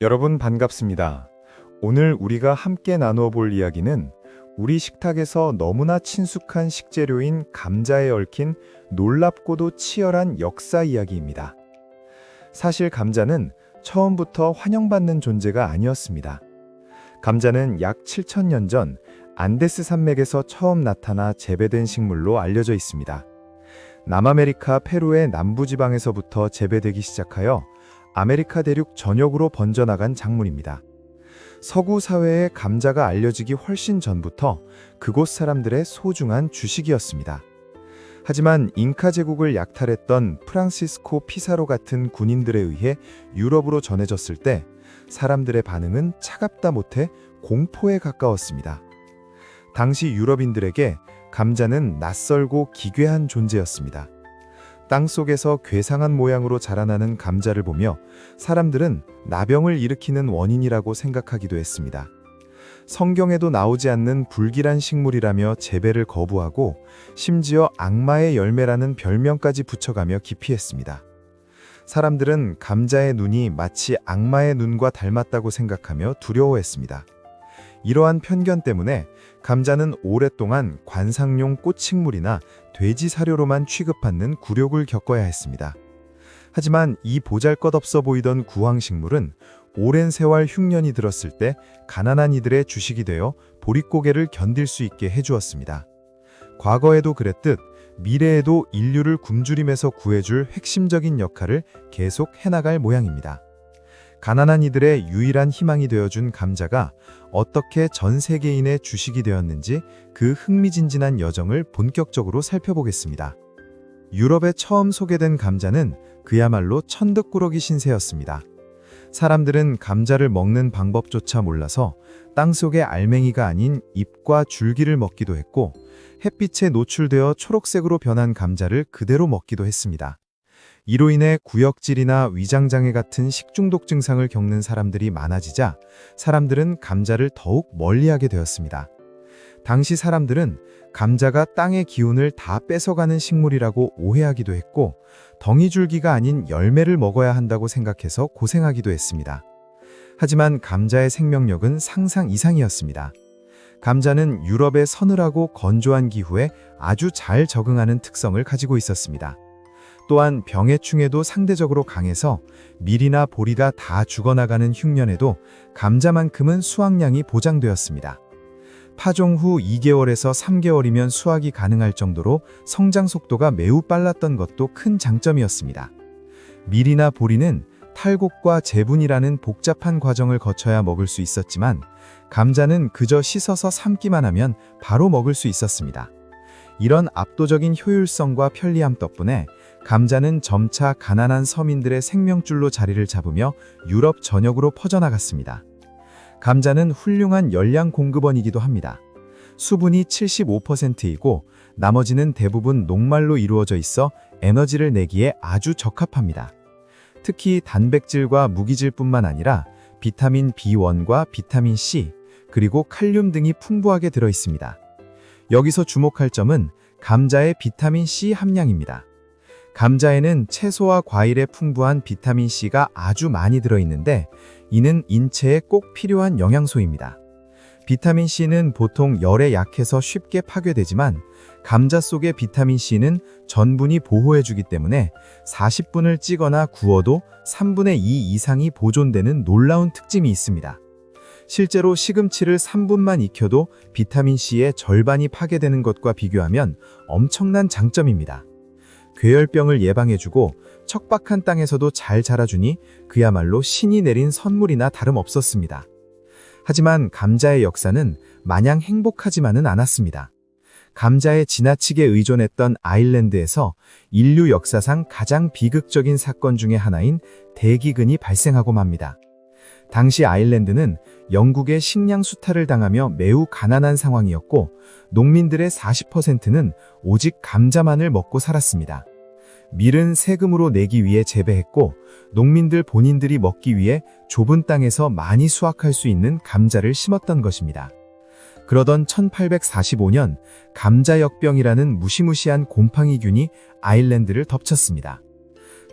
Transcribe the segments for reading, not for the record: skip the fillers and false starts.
여러분 반갑습니다. 오늘 우리가 함께 나누어 볼 이야기는 우리 식탁에서 너무나 친숙한 식재료인 감자에 얽힌 놀랍고도 치열한 역사 이야기입니다. 사실 감자는 처음부터 환영받는 존재가 아니었습니다. 감자는 약 7,000년 전 안데스 산맥에서 처음 나타나 재배된 식물로 알려져 있습니다. 남아메리카 페루의 남부지방에서부터 재배되기 시작하여 아메리카 대륙 전역으로 번져나간 작물입니다. 서구 사회에 감자가 알려지기 훨씬 전부터 그곳 사람들의 소중한 주식이었습니다. 하지만 잉카 제국을 약탈했던 프란시스코 피사로 같은 군인들에 의해 유럽으로 전해졌을 때 사람들의 반응은 차갑다 못해 공포에 가까웠습니다. 당시 유럽인들에게 감자는 낯설고 기괴한 존재였습니다. 땅속에서 괴상한 모양으로 자라나는 감자를 보며 사람들은 나병을 일으키는 원인이라고 생각하기도 했습니다. 성경에도 나오지 않는 불길한 식물이라며 재배를 거부하고 심지어 악마의 열매라는 별명까지 붙여가며 기피했습니다. 사람들은 감자의 눈이 마치 악마의 눈과 닮았다고 생각하며 두려워했습니다. 이러한 편견 때문에 감자는 오랫동안 관상용 꽃식물이나 돼지 사료로만 취급받는 굴욕을 겪어야 했습니다. 하지만 이 보잘것없어 보이던 구황식물은 오랜 세월 흉년이 들었을 때 가난한 이들의 주식이 되어 보릿고개를 견딜 수 있게 해주었습니다. 과거에도 그랬듯 미래에도 인류를 굶주림에서 구해줄 핵심적인 역할을 계속 해나갈 모양입니다. 가난한 이들의 유일한 희망이 되어준 감자가 어떻게 전 세계인의 주식이 되었는지 그 흥미진진한 여정을 본격적으로 살펴보겠습니다. 유럽에 처음 소개된 감자는 그야말로 천득꾸러기 신세였습니다. 사람들은 감자를 먹는 방법조차 몰라서 땅속의 알맹이가 아닌 잎과 줄기를 먹기도 했고 햇빛에 노출되어 초록색으로 변한 감자를 그대로 먹기도 했습니다. 이로 인해 구역질이나 위장장애 같은 식중독 증상을 겪는 사람들이 많아지자 사람들은 감자를 더욱 멀리하게 되었습니다. 당시 사람들은 감자가 땅의 기운을 다 뺏어가는 식물이라고 오해하기도 했고 덩이줄기가 아닌 열매를 먹어야 한다고 생각해서 고생하기도 했습니다. 하지만 감자의 생명력은 상상 이상이었습니다. 감자는 유럽의 서늘하고 건조한 기후에 아주 잘 적응하는 특성을 가지고 있었습니다. 또한 병해충에도 상대적으로 강해서 밀이나 보리가 다 죽어나가는 흉년에도 감자만큼은 수확량이 보장되었습니다. 파종 후 2개월에서 3개월이면 수확이 가능할 정도로 성장 속도가 매우 빨랐던 것도 큰 장점이었습니다. 밀이나 보리는 탈곡과 재분이라는 복잡한 과정을 거쳐야 먹을 수 있었지만 감자는 그저 씻어서 삶기만 하면 바로 먹을 수 있었습니다. 이런 압도적인 효율성과 편리함 덕분에 감자는 점차 가난한 서민들의 생명줄로 자리를 잡으며 유럽 전역으로 퍼져나갔습니다. 감자는 훌륭한 열량 공급원이기도 합니다. 수분이 75%이고 나머지는 대부분 녹말로 이루어져 있어 에너지를 내기에 아주 적합합니다. 특히 단백질과 무기질뿐만 아니라 비타민 B1과 비타민 C, 그리고 칼륨 등이 풍부하게 들어 있습니다. 여기서 주목할 점은 감자의 비타민 C 함량입니다. 감자에는 채소와 과일에 풍부한 비타민 C가 아주 많이 들어있는데 이는 인체에 꼭 필요한 영양소입니다. 비타민 C는 보통 열에 약해서 쉽게 파괴되지만 감자 속의 비타민 C는 전분이 보호해주기 때문에 40분을 찌거나 구워도 3분의 2 이상이 보존되는 놀라운 특징이 있습니다. 실제로 시금치를 3분만 익혀도 비타민 C의 절반이 파괴되는 것과 비교하면 엄청난 장점입니다. 괴열병을 예방해주고 척박한 땅에서도 잘 자라주니 그야말로 신이 내린 선물이나 다름없었습니다. 하지만 감자의 역사는 마냥 행복하지만은 않았습니다. 감자에 지나치게 의존했던 아일랜드에서 인류 역사상 가장 비극적인 사건 중의 하나인 대기근이 발생하고 맙니다. 당시 아일랜드는 영국의 식량 수탈을 당하며 매우 가난한 상황이었고 농민들의 40%는 오직 감자만을 먹고 살았습니다. 밀은 세금으로 내기 위해 재배했고 농민들 본인들이 먹기 위해 좁은 땅에서 많이 수확할 수 있는 감자를 심었던 것입니다. 그러던 1845년 감자역병이라는 무시무시한 곰팡이균이 아일랜드를 덮쳤습니다.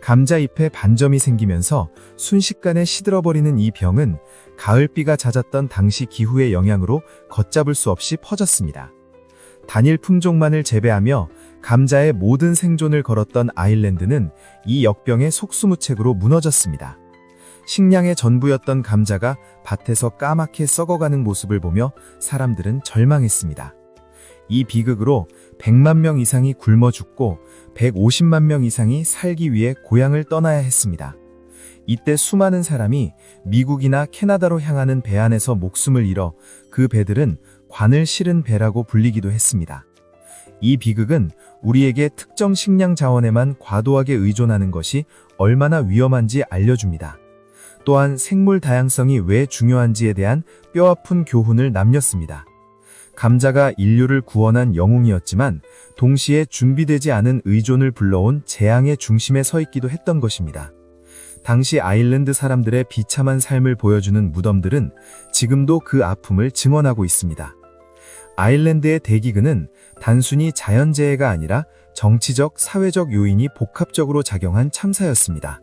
감자잎에 반점이 생기면서 순식간에 시들어버리는 이 병은 가을비가 잦았던 당시 기후의 영향으로 걷잡을 수 없이 퍼졌습니다. 단일 품종만을 재배하며 감자의 모든 생존을 걸었던 아일랜드는 이 역병의 속수무책으로 무너졌습니다. 식량의 전부였던 감자가 밭에서 까맣게 썩어가는 모습을 보며 사람들은 절망했습니다. 이 비극으로 100만 명 이상이 굶어 죽고 150만 명 이상이 살기 위해 고향을 떠나야 했습니다. 이때 수많은 사람이 미국이나 캐나다로 향하는 배 안에서 목숨을 잃어 그 배들은 관을 실은 배라고 불리기도 했습니다. 이 비극은 우리에게 특정 식량 자원에만 과도하게 의존하는 것이 얼마나 위험한지 알려줍니다. 또한 생물 다양성이 왜 중요한지에 대한 뼈아픈 교훈을 남겼습니다. 감자가 인류를 구원한 영웅이었지만 동시에 준비되지 않은 의존을 불러온 재앙의 중심에 서 있기도 했던 것입니다. 당시 아일랜드 사람들의 비참한 삶을 보여주는 무덤들은 지금도 그 아픔을 증언하고 있습니다. 아일랜드의 대기근은 단순히 자연재해가 아니라 정치적, 사회적 요인이 복합적으로 작용한 참사였습니다.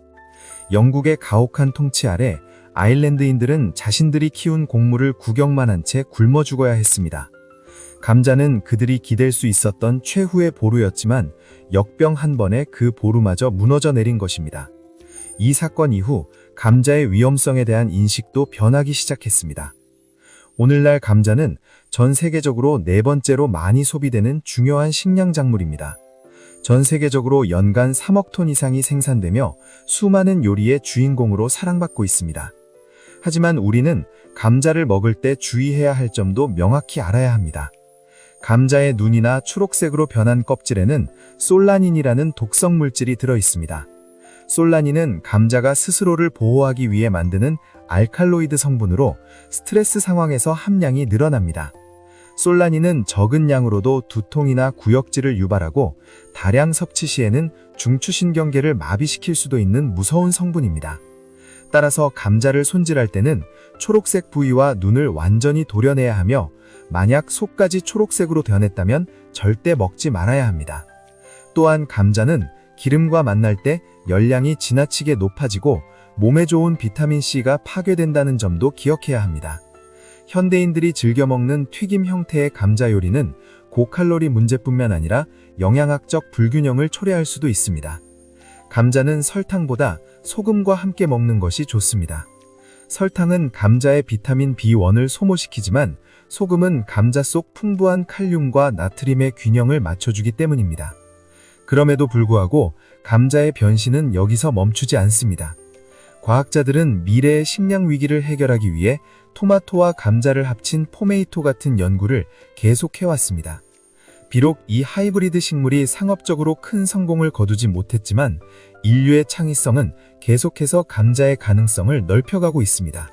영국의 가혹한 통치 아래 아일랜드인들은 자신들이 키운 곡물을 구경만 한 채 굶어 죽어야 했습니다. 감자는 그들이 기댈 수 있었던 최후의 보루였지만 역병 한 번에 그 보루마저 무너져 내린 것입니다. 이 사건 이후 감자의 위험성에 대한 인식도 변하기 시작했습니다. 오늘날 감자는 전 세계적으로 4번째로 많이 소비되는 중요한 식량 작물입니다. 전 세계적으로 연간 3억 톤 이상이 생산되며 수많은 요리의 주인공으로 사랑받고 있습니다. 하지만 우리는 감자를 먹을 때 주의해야 할 점도 명확히 알아야 합니다. 감자의 눈이나 초록색으로 변한 껍질에는 솔라닌이라는 독성 물질이 들어 있습니다. 솔라닌은 감자가 스스로를 보호하기 위해 만드는 알칼로이드 성분으로 스트레스 상황에서 함량이 늘어납니다. 솔라닌은 적은 양으로도 두통이나 구역질을 유발하고 다량 섭취 시에는 중추신경계를 마비시킬 수도 있는 무서운 성분입니다. 따라서 감자를 손질할 때는 초록색 부위와 눈을 완전히 도려내야 하며 만약 속까지 초록색으로 변했다면 절대 먹지 말아야 합니다. 또한 감자는 기름과 만날 때 열량이 지나치게 높아지고 몸에 좋은 비타민C가 파괴된다는 점도 기억해야 합니다. 현대인들이 즐겨 먹는 튀김 형태의 감자 요리는 고칼로리 문제뿐만 아니라 영양학적 불균형을 초래할 수도 있습니다. 감자는 설탕보다 소금과 함께 먹는 것이 좋습니다. 설탕은 감자의 비타민 B1을 소모시키지만 소금은 감자 속 풍부한 칼륨과 나트륨의 균형을 맞춰주기 때문입니다. 그럼에도 불구하고 감자의 변신은 여기서 멈추지 않습니다. 과학자들은 미래의 식량 위기를 해결하기 위해 토마토와 감자를 합친 포메이토 같은 연구를 계속해왔습니다. 비록 이 하이브리드 식물이 상업적으로 큰 성공을 거두지 못했지만 인류의 창의성은 계속해서 감자의 가능성을 넓혀가고 있습니다.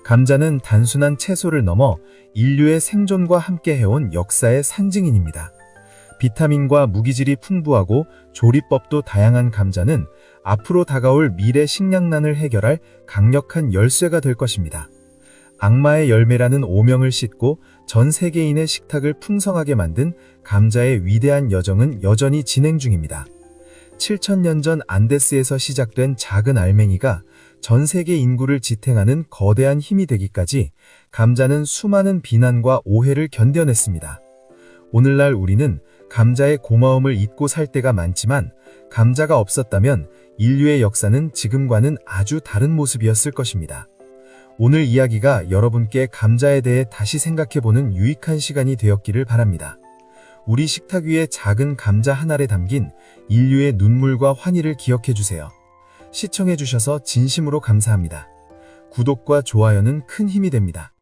감자는 단순한 채소를 넘어 인류의 생존과 함께 해온 역사의 상징인입니다. 비타민과 무기질이 풍부하고 조리법도 다양한 감자는 앞으로 다가올 미래 식량난을 해결할 강력한 열쇠가 될 것입니다. 악마의 열매라는 오명을 싣고 전 세계인의 식탁을 풍성하게 만든 감자의 위대한 여정은 여전히 진행 중입니다. 7,000년 전 안데스에서 시작된 작은 알맹이가 전 세계 인구를 지탱하는 거대한 힘이 되기까지 감자는 수많은 비난과 오해를 견뎌냈습니다. 오늘날 우리는 감자의 고마움을 잊고 살 때가 많지만 감자가 없었다면 인류의 역사는 지금과는 아주 다른 모습이었을 것입니다. 오늘 이야기가 여러분께 감자에 대해 다시 생각해보는 유익한 시간이 되었기를 바랍니다. 우리 식탁 위에 작은 감자 한 알에 담긴 인류의 눈물과 환희를 기억해주세요. 시청해주셔서 진심으로 감사합니다. 구독과 좋아요는 큰 힘이 됩니다.